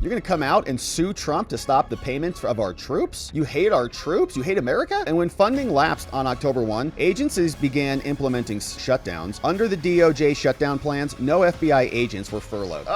You're gonna come out and sue Trump to stop the payments of our troops? You hate our troops? You hate America? And when funding lapsed on October 1, agencies began implementing shutdowns. Under the DOJ shutdown plans, no FBI agents were furloughed.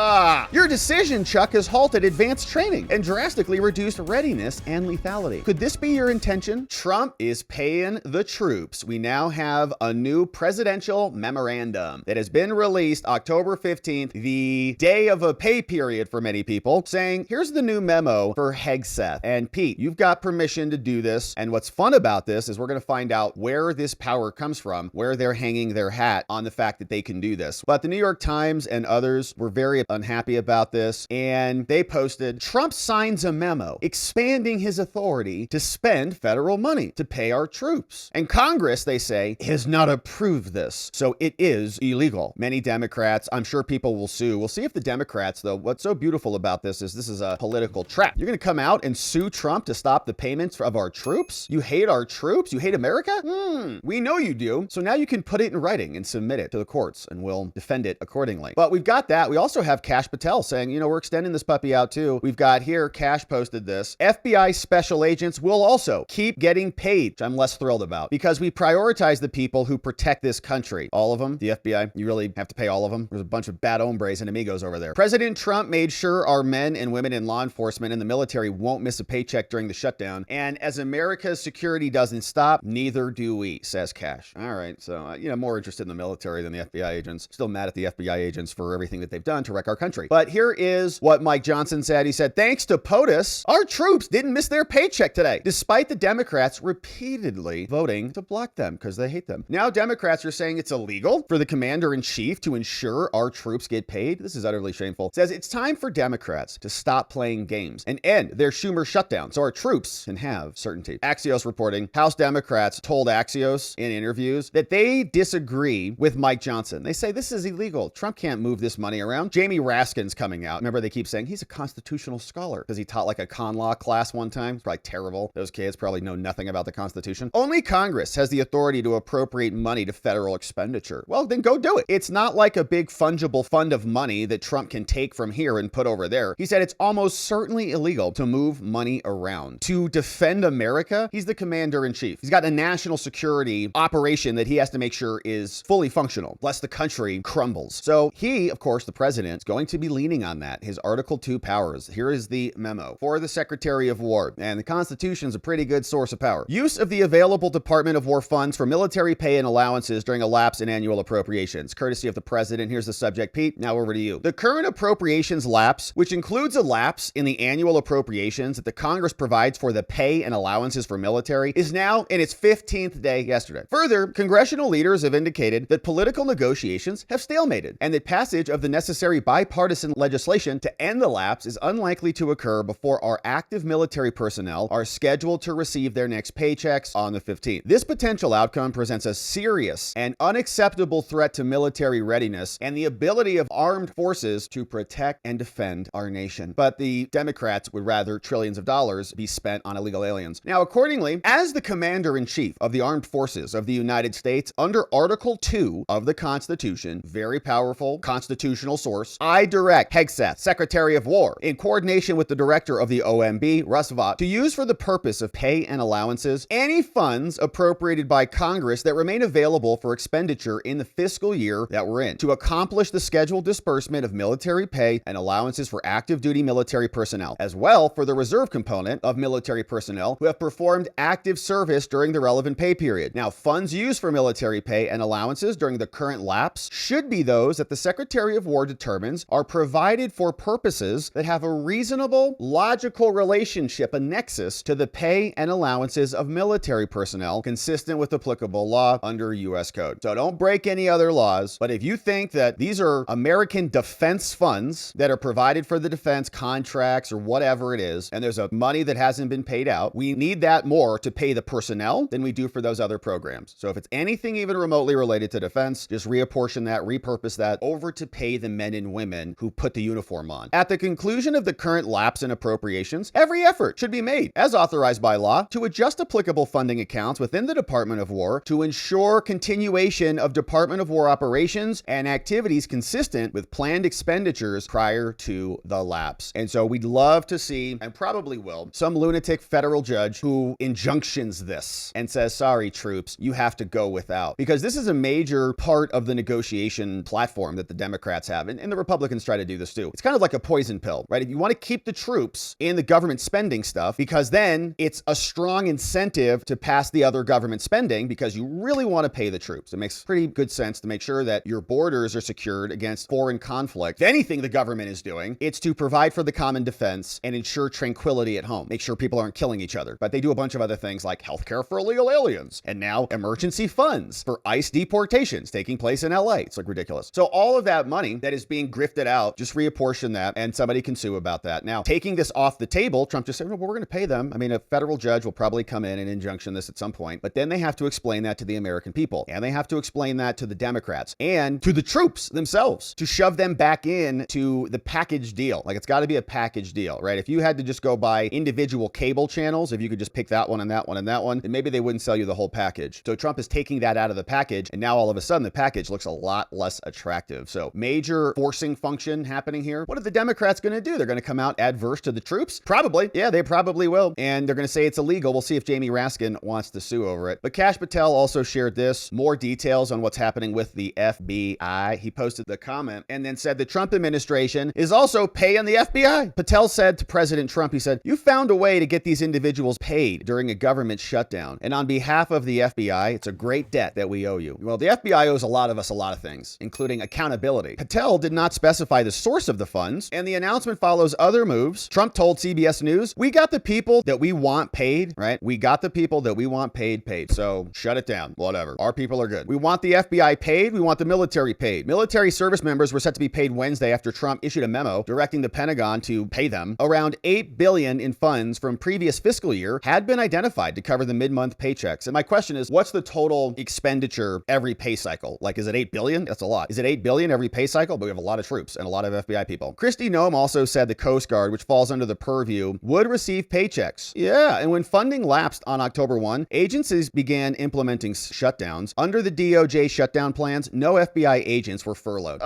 Your decision, Chuck, has halted advanced training and drastically reduced readiness and lethality. Could this be your intention? Trump is paying the troops. We now have a new presidential memorandum that has been released October 15th, the day of a pay period for many people, saying, here's the new memo for Hegseth. And Pete, you've got permission to do this. And what's fun about this is we're going to find out where this power comes from, where they're hanging their hat on the fact that they can do this. But the New York Times and others were very unhappy about this. And they posted, Trump signs a memo expanding his authority to spend federal money to pay our troops. And Congress, they say, has not approved this. So it is illegal. Many Democrats, I'm sure people will sue. We'll see if the Democrats, though, what's so beautiful about this is a political trap. You're going to come out and sue Trump to stop the payments of our troops? You hate our troops? You hate America? We know you do. So now you can put it in writing and submit it to the courts and we'll defend it accordingly. But we've got that. We also have Kash Patel saying, we're extending this puppy out too. We've got here, Kash posted this. FBI special agents will also keep getting paid, which I'm less thrilled about because we prioritize the people who protect this country. All of them, the FBI, you really have to pay all of them. There's a bunch of bad hombres and amigos over there. President Trump made sure our men and women in law enforcement and the military won't miss a paycheck during the shutdown. And as America's security doesn't stop, neither do we, says Kash. All right. So, more interested in the military than the FBI agents. Still mad at the FBI agents for everything that they've done to wreck our country. But here is what Mike Johnson said. He said, thanks to POTUS, our troops didn't miss their paycheck today, despite the Democrats repeatedly voting to block them because they hate them. Now Democrats are saying it's illegal for the commander-in-chief to ensure our troops get paid. This is utterly shameful. It says it's time for Democrats to stop playing games and end their Schumer shutdown so our troops can have certainty. Axios reporting, House Democrats told Axios in interviews that they disagree with Mike Johnson. They say this is illegal. Trump can't move this money around. Jamie Raskin's coming out. Remember, they keep saying he's a constitutional scholar because he taught like a con law class one time. It's probably terrible. Those kids probably know nothing about the Constitution. Only Congress has the authority to appropriate money to federal expenditure. Well, then go do it. It's not like a big fungible fund of money that Trump can take from here and put over there. He said it's almost certainly illegal to move money around. To defend America, he's the commander-in-chief. He's got a national security operation that he has to make sure is fully functional, lest the country crumbles. So he, of course, the president, is going to be leaning on that, his Article 2 powers. Here is the memo for the Secretary of War. And the Constitution is a pretty good source of power. Use of the available Department of War funds for military pay and allowances during a lapse in annual appropriations. Courtesy of the president. Here's the subject, Pete. Now over to you. The current appropriations lapse, which includes a lapse in the annual appropriations that the Congress provides for the pay and allowances for military, is now in its 15th day yesterday. Further, congressional leaders have indicated that political negotiations have stalemated and that passage of the necessary bipartisan legislation to end the lapse is unlikely to occur before our active military personnel are scheduled to receive their next paychecks on the 15th. This potential outcome presents a serious and unacceptable threat to military readiness and the ability of armed forces to protect and defend our nation. But the Democrats would rather trillions of dollars be spent on illegal aliens. Now, accordingly, as the commander-in-chief of the armed forces of the United States, under Article 2 of the Constitution, very powerful constitutional source, I direct Hegseth, Secretary of War, in coordination with the director of the OMB, Russ Vought, to use for the purpose of pay and allowances any funds appropriated by Congress that remain available for expenditure in the fiscal year that we're in, to accomplish the scheduled disbursement of military pay and allowances for active duty military personnel, as well for the reserve component of military personnel who have performed active service during the relevant pay period. Now, funds used for military pay and allowances during the current lapse should be those that the Secretary of War determines are provided for purposes that have a reasonable, logical relationship, a nexus to the pay and allowances of military personnel consistent with applicable law under U.S. Code. So don't break any other laws, but if you think that these are American defense funds that are provided for the defense contracts or whatever it is, and there's a money that hasn't been paid out, we need that more to pay the personnel than we do for those other programs. So if it's anything even remotely related to defense, just reapportion that, repurpose that over to pay the men and women who put the uniform on. At the conclusion of the current lapse in appropriations, every effort should be made, as authorized by law, to adjust applicable funding accounts within the Department of War to ensure continuation of Department of War operations and activities consistent with planned expenditures prior to the lapse. lapse. And so we'd love to see, and probably will, some lunatic federal judge who injunctions this and says, sorry, troops, you have to go without. Because this is a major part of the negotiation platform that the Democrats have, and the Republicans try to do this too. It's kind of like a poison pill, right? If you want to keep the troops in the government spending stuff, because then it's a strong incentive to pass the other government spending because you really want to pay the troops. It makes pretty good sense to make sure that your borders are secured against foreign conflict. If anything the government is doing, it's to provide for the common defense and ensure tranquility at home. Make sure people aren't killing each other. But they do a bunch of other things like healthcare for illegal aliens and now emergency funds for ICE deportations taking place in LA. It's like ridiculous. So all of that money that is being grifted out, just reapportion that and somebody can sue about that. Now, taking this off the table, Trump just said, well, we're going to pay them. I mean, a federal judge will probably come in and injunction this at some point, but then they have to explain that to the American people, and they have to explain that to the Democrats and to the troops themselves to shove them back in to the package deal. Like, it's got to be a package deal, right? If you had to just go buy individual cable channels, if you could just pick that one and that one and that one, then maybe they wouldn't sell you the whole package. So Trump is taking that out of the package, and now all of a sudden the package looks a lot less attractive. So major forcing function happening here. What are the Democrats going to do? They're going to come out adverse to the troops? Probably. Yeah, they probably will. And they're going to say it's illegal. We'll see if Jamie Raskin wants to sue over it. But Kash Patel also shared this, more details on what's happening with the FBI. He posted the comment and then said the Trump administration is also paying the FBI. Patel said to President Trump, he said, you found a way to get these individuals paid during a government shutdown. And on behalf of the FBI, it's a great debt that we owe you. Well, the FBI owes a lot of us a lot of things, including accountability. Patel did not specify the source of the funds, and the announcement follows other moves. Trump told CBS News, we got the people that we want paid, right? We got the people that we want paid. So shut it down, whatever. Our people are good. We want the FBI paid. We want the military paid. Military service members were set to be paid Wednesday after Trump issued a memo directing the Pentagon to pay them. Around $8 billion in funds from previous fiscal year had been identified to cover the mid-month paychecks. And my question is, what's the total expenditure every pay cycle? Like, is it $8 billion? That's a lot. Is it $8 billion every pay cycle? But we have a lot of troops and a lot of FBI people. Kristi Noem also said the Coast Guard, which falls under the purview, would receive paychecks. Yeah, and when funding lapsed on October 1, agencies began implementing shutdowns. Under the DOJ shutdown plans, no FBI agents were furloughed.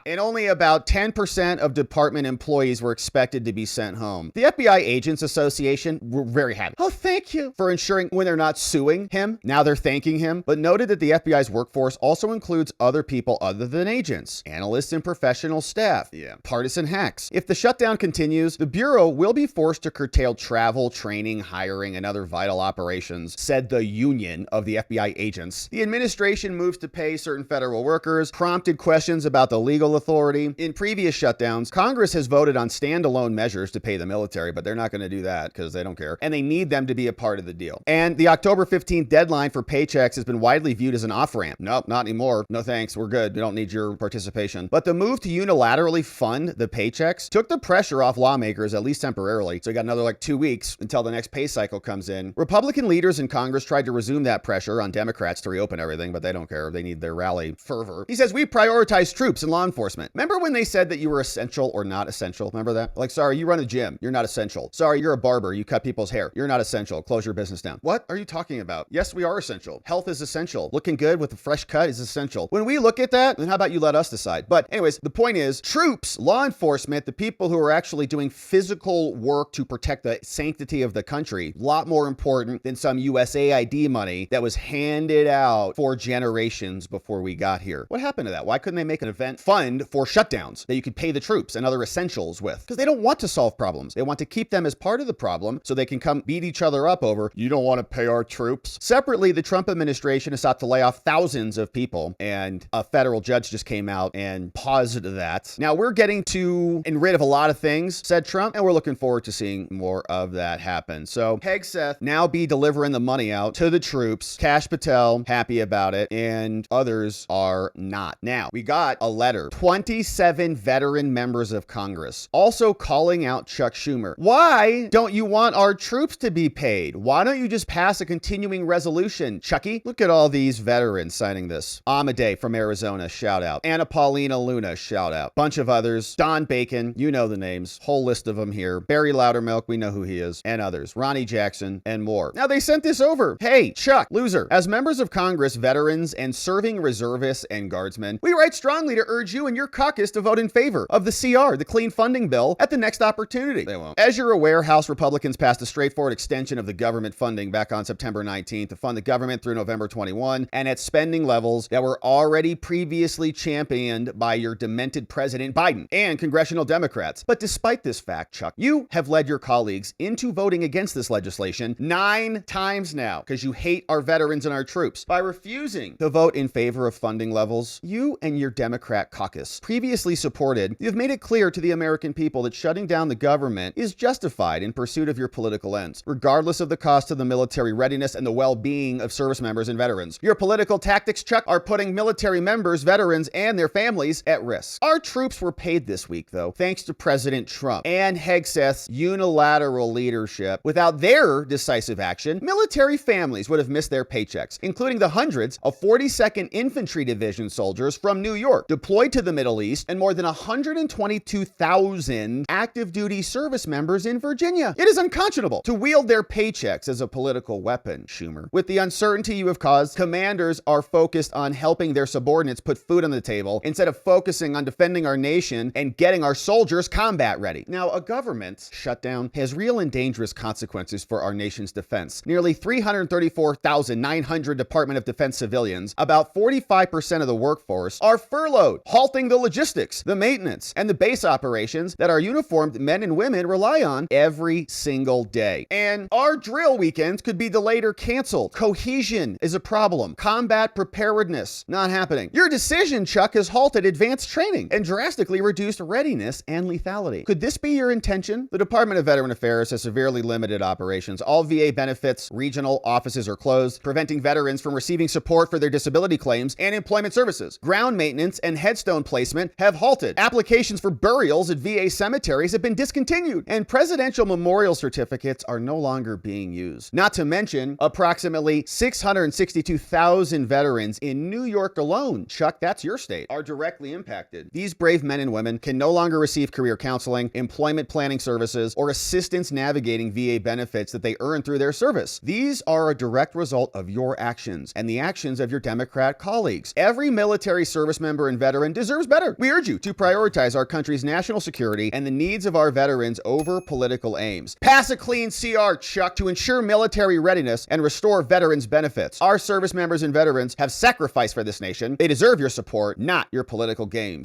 And only about 10% of department employees were expected to be sent home. The FBI Agents Association were very happy. Oh, thank you for ensuring when they're not suing him. Now they're thanking him, but noted that the FBI's workforce also includes other people other than agents, analysts and professional staff. Yeah, partisan hacks. If the shutdown continues, the Bureau will be forced to curtail travel, training, hiring, and other vital operations, said the union of the FBI agents. The administration moves to pay certain federal workers, prompted questions about the legal authority. In previous shutdowns, Congress has voted on standalone measures to pay the military, but they're not going to do that because they don't care. And they need them to be a part of the deal. And the October 15th deadline for paychecks has been widely viewed as an off-ramp. Nope, not anymore. No thanks. We're good. We don't need your participation. But the move to unilaterally fund the paychecks took the pressure off lawmakers, at least temporarily. So you got another like 2 weeks until the next pay cycle comes in. Republican leaders in Congress tried to resume that pressure on Democrats to reopen everything, but they don't care. They need their rally fervor. He says, we prioritize troops and law enforcement. Remember when they said that you were essential or not essential? Remember that? Like, sorry, you run a gym. You're not essential. Sorry, you're a barber. You cut people's hair. You're not essential. Close your business down. What are you talking about? Yes, we are essential. Health is essential. Looking good with a fresh cut is essential. When we look at that, then how about you let us decide? But anyways, the point is troops, law enforcement, the people who are actually doing physical work to protect the sanctity of the country, a lot more important than some USAID money that was handed out for generations before we got here. What happened to that? Why couldn't they make an event fund for shutdowns that you could pay the troops and other essentials with? Because they don't want to solve problems. They want to keep them as part of the problem so they can come beat each other up over, you don't want to pay our troops. Separately, the Trump administration is out to lay off thousands of people, and a federal judge just came out and paused that. Now, we're getting to and rid of a lot of things, said Trump, and we're looking forward to seeing more of that happen. So Hegseth now be delivering the money out to the troops. Kash Patel happy about it, and others are not. Now, we got a letter. 27 veteran members of Congress also calling out Chuck Schumer. Why don't you want our troops to be paid? Why don't you just pass a continuing resolution, Chucky? Look at all these veterans signing this. Amade from Arizona, shout out. Anna Paulina Luna, shout out. Bunch of others. Don Bacon, you know the names. Whole list of them here. Barry Loudermilk, we know who he is. And others. Ronnie Jackson, and more. Now, they sent this over. Hey, Chuck, loser. As members of Congress, veterans, and serving reservists and guardsmen, we write strongly to urge you and your caucus to vote in favor of the CR, the Clean clean funding bill at the next opportunity. They won't. As you're aware, House Republicans passed a straightforward extension of the government funding back on September 19th to fund the government through November 21 and at spending levels that were already previously championed by your demented President Biden and congressional Democrats. But despite this fact, Chuck, you have led your colleagues into voting against this legislation 9 times now because you hate our veterans and our troops. By refusing to vote in favor of funding levels you and your Democrat caucus previously supported, you've made it clear to the American people that shutting down the government is justified in pursuit of your political ends, regardless of the cost of the military readiness and the well-being of service members and veterans. Your political tactics, Chuck, are putting military members, veterans, and their families at risk. Our troops were paid this week, though, thanks to President Trump and Hegseth's unilateral leadership. Without their decisive action, military families would have missed their paychecks, including the hundreds of 42nd Infantry Division soldiers from New York deployed to the Middle East and more than 122,000 active duty service members in Virginia. It is unconscionable to wield their paychecks as a political weapon, Schumer. With the uncertainty you have caused, commanders are focused on helping their subordinates put food on the table instead of focusing on defending our nation and getting our soldiers combat ready. Now, a government shutdown has real and dangerous consequences for our nation's defense. Nearly 334,900 Department of Defense civilians, about 45% of the workforce, are furloughed, halting the logistics, the maintenance, and the base operations that our uniformed men and women rely on every single day. And our drill weekends could be delayed or canceled. Cohesion is a problem. Combat preparedness, not happening. Your decision, Chuck, has halted advanced training and drastically reduced readiness and lethality. Could this be your intention? The Department of Veteran Affairs has severely limited operations. All VA benefits, regional offices are closed, preventing veterans from receiving support for their disability claims and employment services. Ground maintenance and headstone placement have halted. Applications for burials at VA cemeteries have been discontinued, and presidential memorial certificates are no longer being used. Not to mention, approximately 662,000 veterans in New York alone, Chuck, that's your state, are directly impacted. These brave men and women can no longer receive career counseling, employment planning services, or assistance navigating VA benefits that they earn through their service. These are a direct result of your actions and the actions of your Democrat colleagues. Every military service member and veteran deserves better. We urge you to prioritize our country's national security and the needs of our veterans over political aims. Pass a clean CR, Chuck, to ensure military readiness and restore veterans' benefits. Our service members and veterans have sacrificed for this nation. They deserve your support, not your political games.